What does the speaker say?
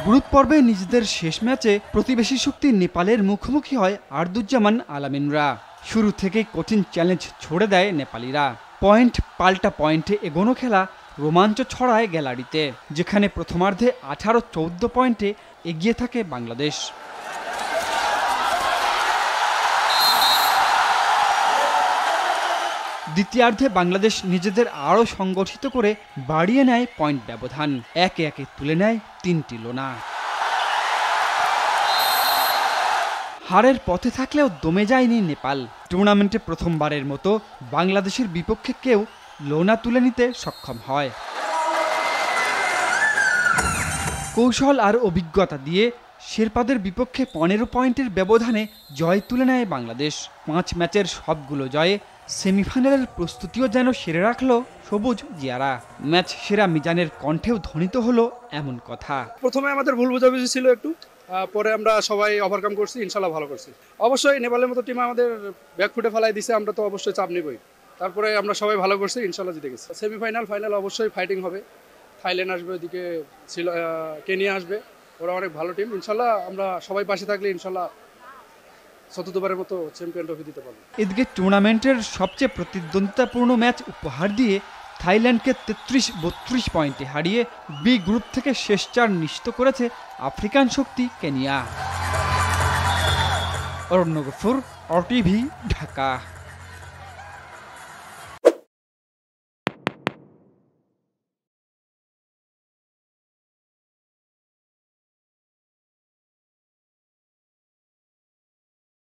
Group পর্বে নিজেদের শেষ ম্যাচে প্রতিবেশী শক্তি নেপালের মুখোমুখি হয় আরদুজ্জামান আলামিনরা। শুরু থেকেই কঠিন চ্যালেঞ্জ ছড়ে দেয় নেপালিরা। পয়েন্ট পাল্টা পয়েন্টে এগোনো খেলা রোমাঞ্চ ছড়ায় গ্যালারিতে, যেখানে প্রথমার্ধে 18-14 পয়েন্টে এগিয়ে থাকে বাংলাদেশ। দ্বিতীয়ার্ধে বাংলাদেশ নিজেদের আরও সংগঠিত করে বাড়িয়ে নেয় পয়েন্ট ব্যবধান, একে একে তুলে নেয় 3টি লোনা। হারের পথে থাকলেও দমে যায়নি নেপাল। টুর্নামেন্টে প্রথমবারের মতো বাংলাদেশের বিপক্ষে কেউ লোনা তুলে নিতে সক্ষম হয়। কৌশল আর অভিজ্ঞতা দিয়ে শেরপাদের বিপক্ষে 15 পয়েন্টের ব্যবধানে জয় তুলে নেয় বাংলাদেশ। 5 ম্যাচের সবগুলো জয়ে সেমিফাইনালের প্রস্তুতিও যেন সেরে রাখল সবুজ জিয়ারা। ম্যাচ সেরা মিজানের কণ্ঠেও ধ্বনিত হলো এমন কথা। প্রথমে আমাদের ভুল বোঝাবুঝি ছিল একটু, পরে আমরা সবাই ওভারকাম করছি, ইনশাল্লাহ ভালো করছি। অবশ্যই নেপালের মতো টিম আমাদের ব্যাকফুটে ফেলাই দিছে, আমরা তো অবশ্যই চাপ নিবই। তারপরে আমরা সবাই ভালো করছি, ইনশাল্লাহ জিতে গেছি। সেমিফাইনাল ফাইনাল অবশ্যই ফাইটিং হবে। থাইল্যান্ড আসবে, ওইদিকে কেনিয়া আসবে, ওরা অনেক ভালো টিম। ইনশাল্লাহ আমরা সবাই পাশে থাকলে ইনশাল্লাহ চতুর্থবারের মতো চ্যাম্পিয়ন ট্রফি দিতে পারবো। এদিকে টুর্নামেন্টের সবচেয়ে প্রতিদ্বন্দ্বিতাপূর্ণ ম্যাচ উপহার দিয়ে থাইল্যান্ডকে 33-32 পয়েন্টে হারিয়ে বি গ্রুপ থেকে শেষ 4 নিশ্চিত করেছে আফ্রিকান শক্তি কেনিয়া। অরণ্য গফুর, RTV, ঢাকা।